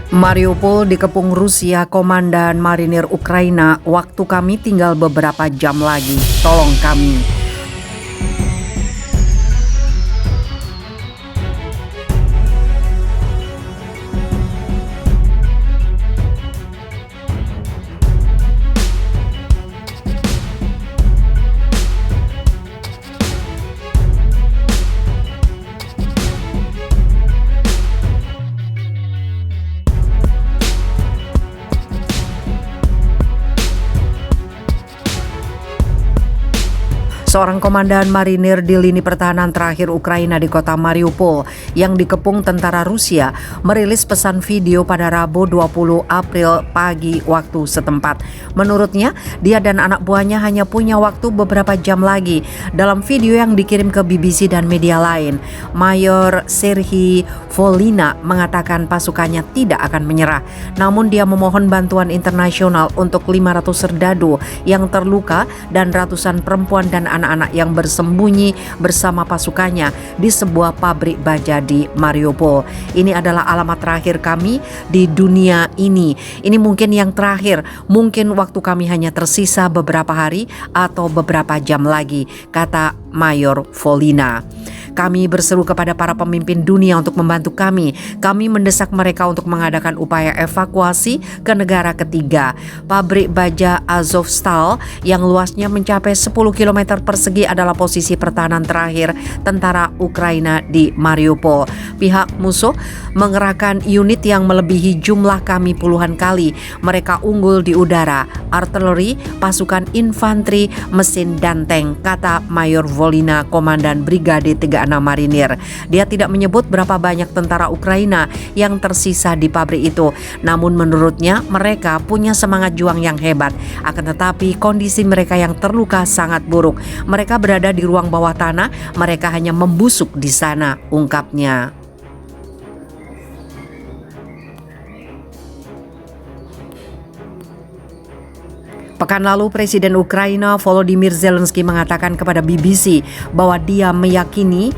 Mariupol dikepung Rusia, Komandan Marinir Ukraina. Waktu kami tinggal beberapa jam lagi. Tolong kami. Seorang komandan marinir di lini pertahanan terakhir Ukraina di kota Mariupol yang dikepung tentara Rusia merilis pesan video pada Rabu 20 April pagi waktu setempat. Menurutnya, dia dan anak buahnya hanya punya waktu beberapa jam lagi. Dalam video yang dikirim ke BBC dan media lain, Mayor Serhiy Volina mengatakan pasukannya tidak akan menyerah. Namun dia memohon bantuan internasional untuk 500 serdadu yang terluka dan ratusan perempuan dan anak-anak yang bersembunyi bersama pasukannya di sebuah pabrik baja di Mariupol. Ini adalah alamat terakhir kami di dunia ini. Ini mungkin yang terakhir. Mungkin waktu kami hanya tersisa beberapa hari atau beberapa jam lagi, kata Mayor Volina. Kami berseru kepada para pemimpin dunia untuk membantu kami. Kami mendesak mereka untuk mengadakan upaya evakuasi ke negara ketiga. Pabrik baja Azovstal yang luasnya mencapai 10 km persegi adalah posisi pertahanan terakhir tentara Ukraina di Mariupol. Pihak musuh mengerahkan unit yang melebihi jumlah kami puluhan kali. Mereka unggul di udara, artileri, pasukan infanteri, mesin dan tank, kata Mayor Volina, Komandan Brigade 36 Marinir. Dia tidak menyebut berapa banyak tentara Ukraina yang tersisa di pabrik itu. Namun menurutnya mereka punya semangat juang yang hebat. Akan tetapi kondisi mereka yang terluka sangat buruk. Mereka berada di ruang bawah tanah, mereka hanya membusuk di sana, ungkapnya. Pekan lalu, Presiden Ukraina Volodymyr Zelensky mengatakan kepada BBC bahwa dia meyakini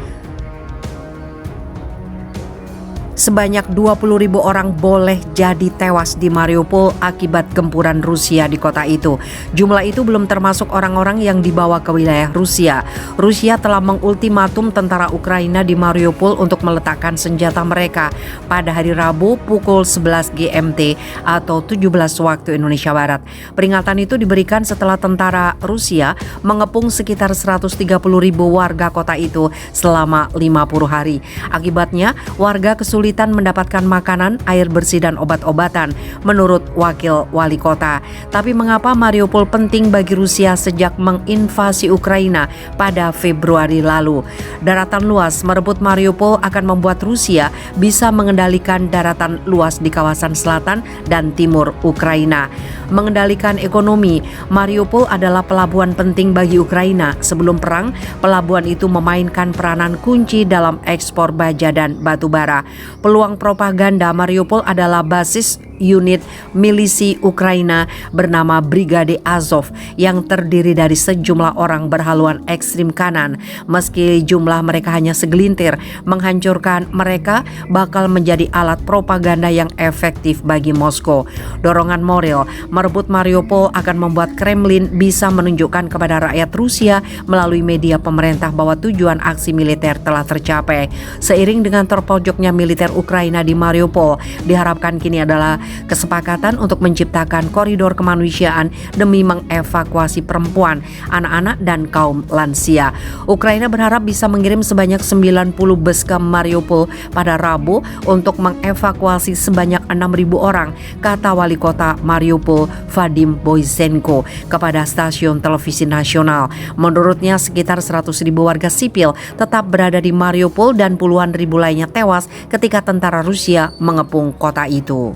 sebanyak 20.000 orang boleh jadi tewas di Mariupol akibat gempuran Rusia di kota itu. Jumlah itu belum termasuk orang-orang yang dibawa ke wilayah Rusia. Rusia telah mengultimatum tentara Ukraina di Mariupol untuk meletakkan senjata mereka pada hari Rabu pukul 11 GMT atau 17 waktu Indonesia Barat. Peringatan itu diberikan setelah tentara Rusia mengepung sekitar 130.000 warga kota itu selama 50 hari. Akibatnya, warga kesulitan mendapatkan makanan, air bersih dan obat-obatan, menurut wakil wali kota. Tapi mengapa Mariupol penting bagi Rusia sejak menginvasi Ukraina pada Februari lalu? Daratan luas merebut Mariupol akan membuat Rusia bisa mengendalikan daratan luas di kawasan selatan dan timur Ukraina. Mengendalikan ekonomi, Mariupol adalah pelabuhan penting bagi Ukraina. Sebelum perang, pelabuhan itu memainkan peranan kunci dalam ekspor baja dan batu bara. Peluang propaganda Mariupol adalah basis unit milisi Ukraina bernama Brigade Azov yang terdiri dari sejumlah orang berhaluan ekstrim kanan. Meski jumlah mereka hanya segelintir, menghancurkan mereka bakal menjadi alat propaganda yang efektif bagi Moskow. Dorongan moral merebut Mariupol akan membuat Kremlin bisa menunjukkan kepada rakyat Rusia melalui media pemerintah bahwa tujuan aksi militer telah tercapai. Seiring dengan terpojoknya militer Ukraina di Mariupol, diharapkan kini adalah kesepakatan untuk menciptakan koridor kemanusiaan demi mengevakuasi perempuan, anak-anak dan kaum lansia. Ukraina berharap bisa mengirim sebanyak 90 bus ke Mariupol pada Rabu untuk mengevakuasi sebanyak 6.000 orang, kata wali kota Mariupol Vadim Boysenko kepada stasiun televisi nasional. Menurutnya sekitar 100.000 warga sipil tetap berada di Mariupol dan puluhan ribu lainnya tewas ketika tentara Rusia mengepung kota itu.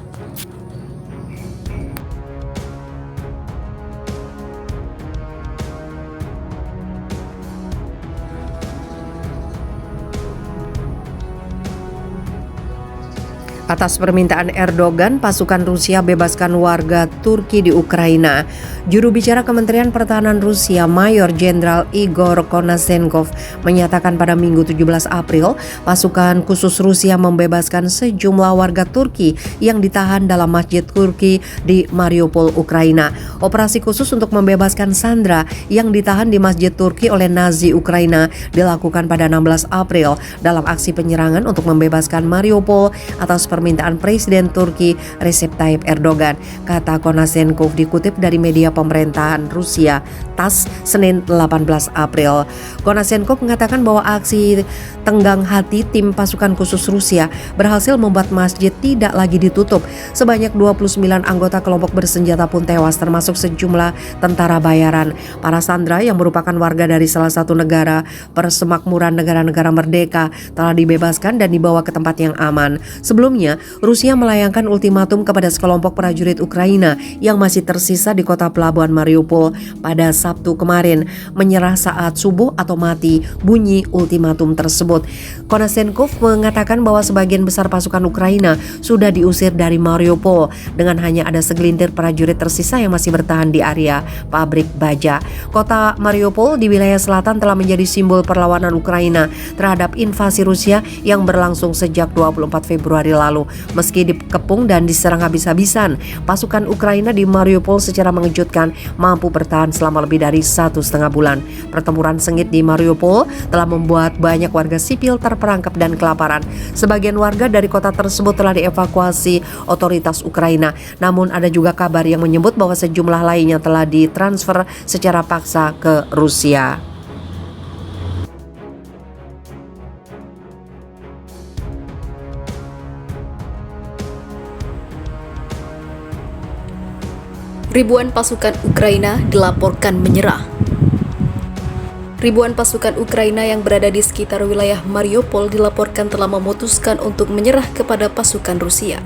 Atas permintaan Erdogan, pasukan Rusia bebaskan warga Turki di Ukraina. Juru bicara Kementerian Pertahanan Rusia, Mayor Jenderal Igor Konashenkov, menyatakan pada Minggu 17 April, pasukan khusus Rusia membebaskan sejumlah warga Turki yang ditahan dalam masjid Turki di Mariupol, Ukraina. Operasi khusus untuk membebaskan sandera yang ditahan di masjid Turki oleh Nazi Ukraina dilakukan pada 16 April dalam aksi penyerangan untuk membebaskan Mariupol atas permintaan Presiden Turki Recep Tayyip Erdogan, kata Konashenkov dikutip dari media pemerintahan Rusia TASS Senin 18 April. Konashenkov mengatakan bahwa aksi tenggang hati tim pasukan khusus Rusia berhasil membuat masjid tidak lagi ditutup. Sebanyak 29 anggota kelompok bersenjata pun tewas, termasuk sejumlah tentara bayaran. Para sandera yang merupakan warga dari salah satu negara persemakmuran negara-negara merdeka telah dibebaskan dan dibawa ke tempat yang aman. Sebelumnya, Rusia melayangkan ultimatum kepada sekelompok prajurit Ukraina yang masih tersisa di kota pelabuhan Mariupol pada Sabtu kemarin. Menyerah saat subuh atau mati, bunyi ultimatum tersebut. Konashenkov mengatakan bahwa sebagian besar pasukan Ukraina sudah diusir dari Mariupol dengan hanya ada segelintir prajurit tersisa yang masih bertahan di area pabrik baja. Kota Mariupol di wilayah selatan telah menjadi simbol perlawanan Ukraina terhadap invasi Rusia yang berlangsung sejak 24 Februari lalu. Meski dikepung dan diserang habis-habisan, pasukan Ukraina di Mariupol secara mengejutkan mampu bertahan selama lebih dari 1,5 bulan. Pertempuran sengit di Mariupol telah membuat banyak warga sipil terperangkap dan kelaparan. Sebagian warga dari kota tersebut telah dievakuasi otoritas Ukraina. Namun ada juga kabar yang menyebut bahwa sejumlah lainnya telah ditransfer secara paksa ke Rusia. Ribuan pasukan Ukraina dilaporkan menyerah. Ribuan pasukan Ukraina yang berada di sekitar wilayah Mariupol dilaporkan telah memutuskan untuk menyerah kepada pasukan Rusia.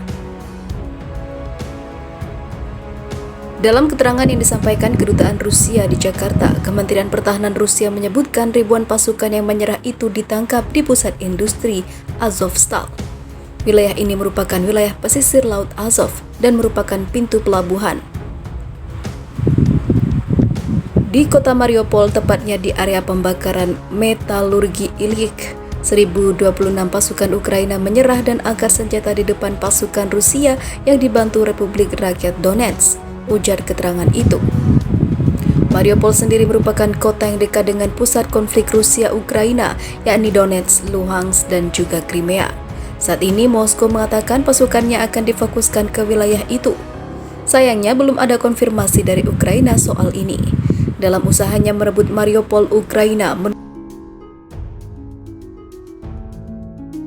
Dalam keterangan yang disampaikan Kedutaan Rusia di Jakarta, Kementerian Pertahanan Rusia menyebutkan ribuan pasukan yang menyerah itu ditangkap di pusat industri Azovstal. Wilayah ini merupakan wilayah pesisir Laut Azov dan merupakan pintu pelabuhan di kota Mariupol, tepatnya di area pembakaran metalurgi Ilyich. 1026 pasukan Ukraina menyerah dan angkat senjata di depan pasukan Rusia yang dibantu Republik Rakyat Donetsk, ujar keterangan itu. Mariupol sendiri merupakan kota yang dekat dengan pusat konflik Rusia-Ukraina, yakni Donetsk, Luhansk, dan juga Crimea. Saat ini Moskow mengatakan pasukannya akan difokuskan ke wilayah itu. Sayangnya belum ada konfirmasi dari Ukraina soal ini. Dalam usahanya merebut Mariupol, Ukraina